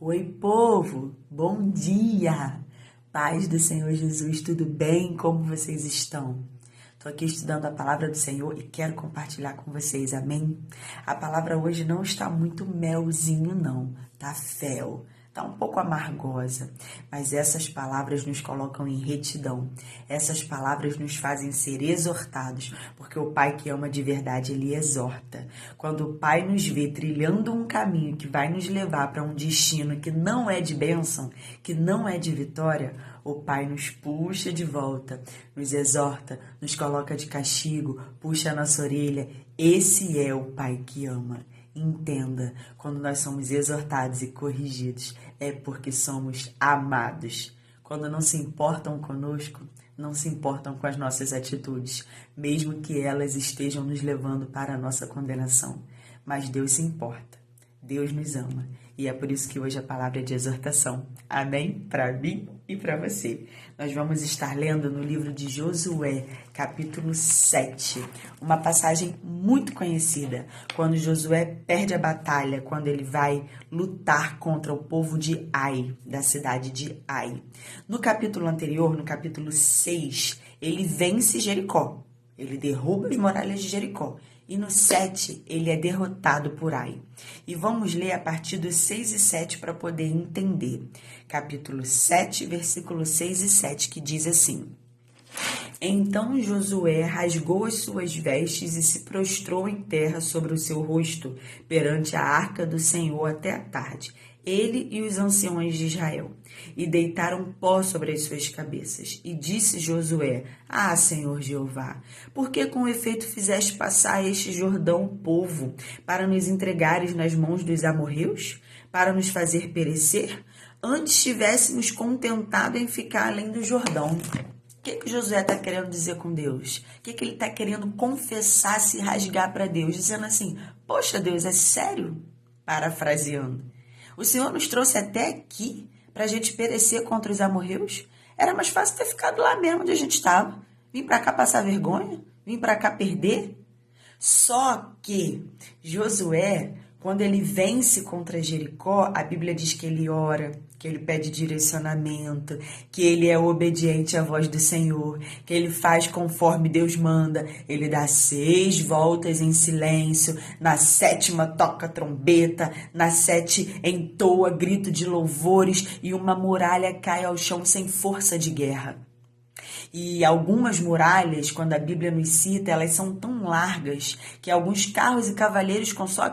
Oi, povo! Bom dia! Paz do Senhor Jesus, tudo bem? Como vocês estão? Estou aqui estudando a palavra do Senhor e quero compartilhar com vocês, amém? A palavra hoje não está muito melzinho, não. Tá fel, tá um pouco amargosa, mas essas palavras nos colocam em retidão. Essas palavras nos fazem ser exortados, porque o Pai que ama de verdade, Ele exorta. Quando o Pai nos vê trilhando um caminho que vai nos levar para um destino que não é de bênção, que não é de vitória, o Pai nos puxa de volta, nos exorta, nos coloca de castigo, puxa a nossa orelha. Esse é o Pai que ama. Entenda, quando nós somos exortados e corrigidos, é porque somos amados. Quando não se importam conosco, não se importam com as nossas atitudes, mesmo que elas estejam nos levando para a nossa condenação. Mas Deus se importa, Deus nos ama. E é por isso que hoje a palavra é de exortação. Amém? Para mim e para você. Nós vamos estar lendo no livro de Josué, capítulo 7. Uma passagem muito conhecida. Quando Josué perde a batalha, quando ele vai lutar contra o povo de Ai, da cidade de Ai. No capítulo anterior, no capítulo 6, ele vence Jericó. Ele derruba as muralhas de Jericó. E no 7, ele é derrotado por Ai. E vamos ler a partir dos 6 e 7 para poder entender. Capítulo 7, versículo 6 e 7, que diz assim: Então Josué rasgou as suas vestes e se prostrou em terra sobre o seu rosto, perante a arca do Senhor até a tarde, ele e os anciões de Israel, e deitaram pó sobre as suas cabeças. E disse Josué: Ah, Senhor Jeová, por que com efeito fizeste passar este Jordão o povo, para nos entregares nas mãos dos amorreus, para nos fazer perecer? Antes tivéssemos contentado em ficar além do Jordão. O que Josué está querendo dizer com Deus? O que ele está querendo confessar, se rasgar para Deus? Dizendo assim: Poxa, Deus, é sério? Parafraseando. O Senhor nos trouxe até aqui para a gente perecer contra os amorreus? Era mais fácil ter ficado lá mesmo onde a gente estava. Vim para cá passar vergonha? Vim para cá perder? Só que Josué, quando ele vence contra Jericó, a Bíblia diz que ele ora, que ele pede direcionamento, que ele é obediente à voz do Senhor, que ele faz conforme Deus manda. Ele dá 6 voltas em silêncio, na 7ª toca trombeta, na 7 entoa grito de louvores e uma muralha cai ao chão sem força de guerra. E algumas muralhas, quando a Bíblia nos cita, elas são tão largas que alguns carros e cavaleiros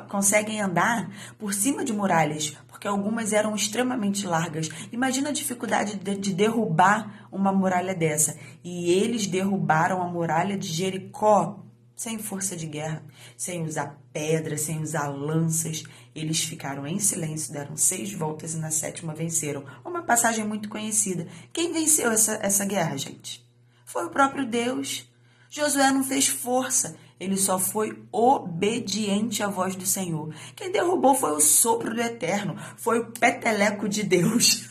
conseguem andar por cima de muralhas, porque algumas eram extremamente largas. Imagina a dificuldade de derrubar uma muralha dessa. E eles derrubaram a muralha de Jericó sem força de guerra, sem usar pedra, sem usar lanças. Eles ficaram em silêncio, deram 6 voltas e na 7ª venceram. Uma passagem muito conhecida. Quem venceu essa guerra, gente? Foi o próprio Deus. Josué não fez força, ele só foi obediente à voz do Senhor. Quem derrubou foi o sopro do Eterno, foi o peteleco de Deus.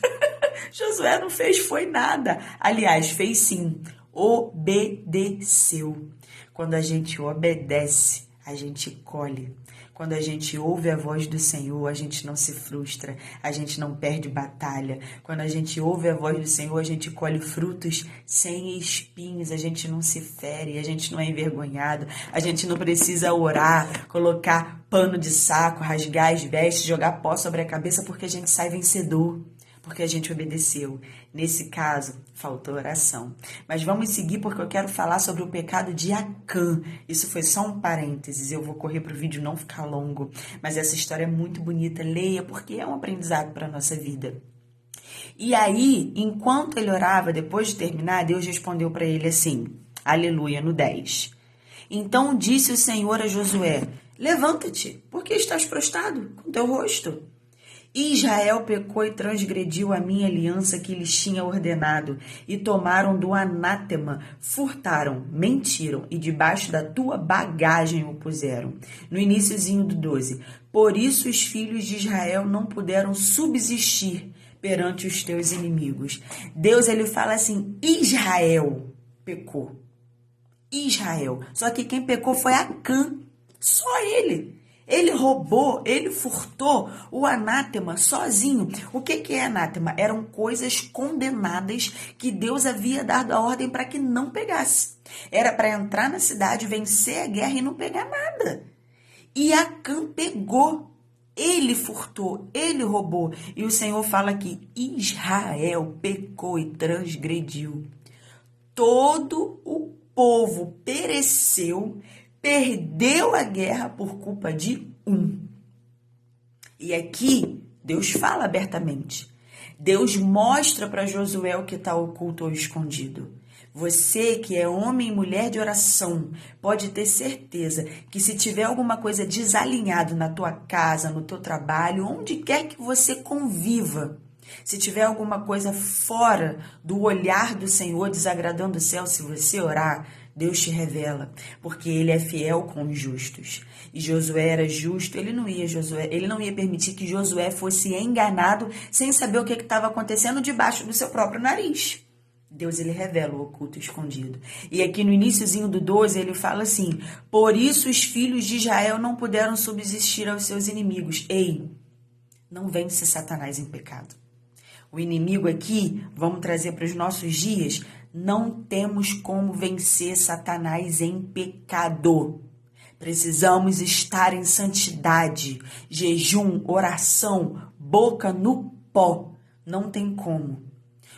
Josué não fez foi nada. Aliás, fez sim, obedeceu. Quando a gente obedece, a gente colhe. Quando a gente ouve a voz do Senhor, a gente não se frustra, a gente não perde batalha. Quando a gente ouve a voz do Senhor, a gente colhe frutos sem espinhos, a gente não se fere, a gente não é envergonhado, a gente não precisa orar, colocar pano de saco, rasgar as vestes, jogar pó sobre a cabeça, porque a gente sai vencedor. Porque a gente obedeceu. Nesse caso, faltou oração. Mas vamos seguir porque eu quero falar sobre o pecado de Acã. Isso foi só um parênteses, eu vou correr para o vídeo não ficar longo. Mas essa história é muito bonita, leia, porque é um aprendizado para a nossa vida. E aí, enquanto ele orava, depois de terminar, Deus respondeu para ele assim, aleluia, no 10. Então disse o Senhor a Josué, levanta-te, porque estás prostrado com teu rosto? Israel pecou e transgrediu a minha aliança que lhes tinha ordenado, e tomaram do anátema, furtaram, mentiram, e debaixo da tua bagagem o puseram. No iniciozinho do 12, por isso os filhos de Israel não puderam subsistir perante os teus inimigos. Deus, ele fala assim, Israel pecou. Israel. Só que quem pecou foi Acã, só ele. Ele roubou, ele furtou o anátema sozinho. O que é anátema? Eram coisas condenadas que Deus havia dado a ordem para que não pegasse. Era para entrar na cidade, vencer a guerra e não pegar nada. E Acã pegou. Ele furtou, ele roubou. E o Senhor fala que Israel pecou e transgrediu. Todo o povo pereceu, perdeu a guerra por culpa de um. E aqui Deus fala abertamente. Deus mostra para Josué o que está oculto ou escondido. Você que é homem e mulher de oração, pode ter certeza que se tiver alguma coisa desalinhado na tua casa, no teu trabalho, onde quer que você conviva, se tiver alguma coisa fora do olhar do Senhor desagradando o céu, se você orar, Deus te revela, porque Ele é fiel com os justos. E Josué era justo, ele não ia permitir que Josué fosse enganado sem saber o que estava acontecendo debaixo do seu próprio nariz. Deus, ele revela o oculto e escondido. E aqui no iniciozinho do 12, ele fala assim: por isso os filhos de Israel não puderam subsistir aos seus inimigos. Ei, não vence Satanás em pecado. O inimigo aqui, vamos trazer para os nossos dias, não temos como vencer Satanás em pecado. Precisamos estar em santidade, jejum, oração, boca no pó. Não tem como.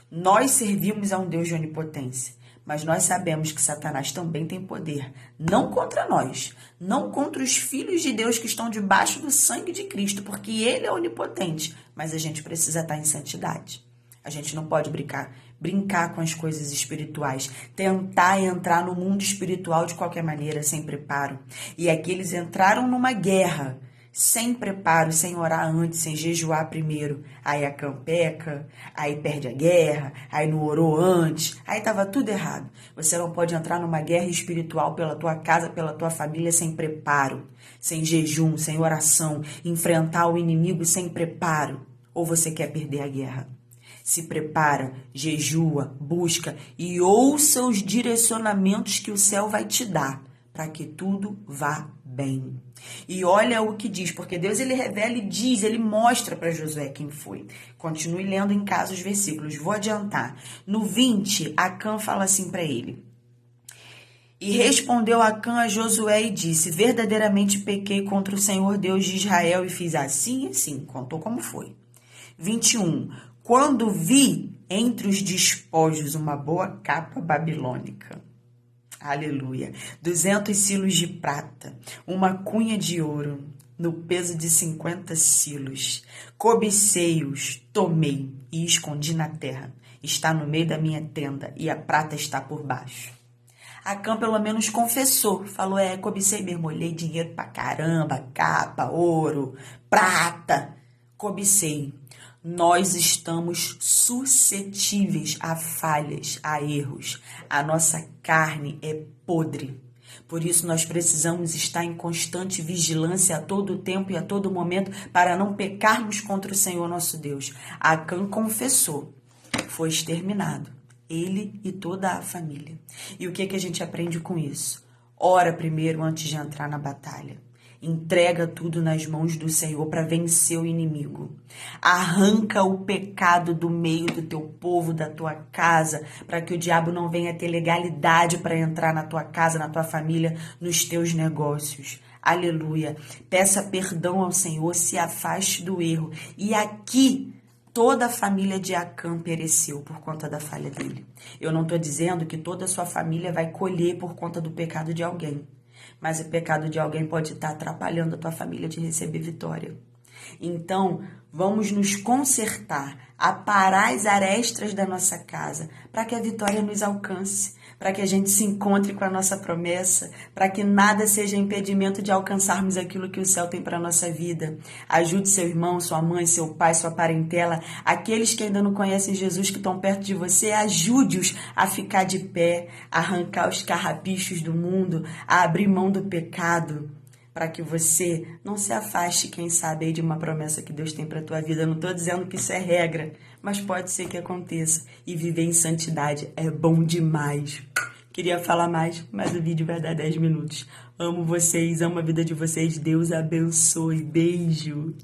Nós servimos a um Deus de onipotência, mas nós sabemos que Satanás também tem poder, não contra nós, não contra os filhos de Deus que estão debaixo do sangue de Cristo, porque Ele é onipotente, mas a gente precisa estar em santidade. A gente não pode brincar com as coisas espirituais, tentar entrar no mundo espiritual de qualquer maneira, sem preparo. E aqui eles entraram numa guerra, sem preparo, sem orar antes, sem jejuar primeiro. Aí Acã peca, aí perde a guerra, aí não orou antes, aí estava tudo errado. Você não pode entrar numa guerra espiritual pela tua casa, pela tua família, sem preparo, sem jejum, sem oração, enfrentar o inimigo sem preparo. Ou você quer perder a guerra? Se prepara, jejua, busca e ouça os direcionamentos que o céu vai te dar para que tudo vá bem. E olha o que diz, porque Deus ele revela e diz, ele mostra para Josué quem foi. Continue lendo em casa os versículos, vou adiantar. No 20, Acã fala assim para ele: e respondeu Acã a Josué e disse: verdadeiramente pequei contra o Senhor Deus de Israel e fiz assim e assim. Contou como foi. 21. Quando vi entre os despojos uma boa capa babilônica, aleluia, 200 silos de prata, uma cunha de ouro, no peso de 50 silos, cobicei-os, tomei e escondi na terra. Está no meio da minha tenda e a prata está por baixo. Acã pelo menos confessou, falou: cobicei mesmo, olhei dinheiro pra caramba, capa, ouro, prata, cobicei. Nós estamos suscetíveis a falhas, a erros. A nossa carne é podre. Por isso, nós precisamos estar em constante vigilância a todo tempo e a todo momento para não pecarmos contra o Senhor nosso Deus. Acã confessou, foi exterminado, ele e toda a família. E o que a gente aprende com isso? Ora primeiro antes de entrar na batalha. Entrega tudo nas mãos do Senhor para vencer o inimigo. Arranca o pecado do meio do teu povo, da tua casa, para que o diabo não venha ter legalidade para entrar na tua casa, na tua família, nos teus negócios. Aleluia. Peça perdão ao Senhor, se afaste do erro. E aqui, toda a família de Acã pereceu por conta da falha dele. Eu não estou dizendo que toda a sua família vai colher por conta do pecado de alguém. Mas o pecado de alguém pode estar atrapalhando a tua família de receber vitória. Então, vamos nos consertar, aparar as arestas da nossa casa, para que a vitória nos alcance, para que a gente se encontre com a nossa promessa, para que nada seja impedimento de alcançarmos aquilo que o céu tem para a nossa vida. Ajude seu irmão, sua mãe, seu pai, sua parentela, aqueles que ainda não conhecem Jesus, que estão perto de você, ajude-os a ficar de pé, a arrancar os carrapichos do mundo, a abrir mão do pecado, para que você não se afaste, quem sabe, aí de uma promessa que Deus tem para a tua vida. Eu não estou dizendo que isso é regra, mas pode ser que aconteça. E viver em santidade é bom demais. Queria falar mais, mas o vídeo vai dar 10 minutos. Amo vocês, amo a vida de vocês. Deus abençoe. Beijo.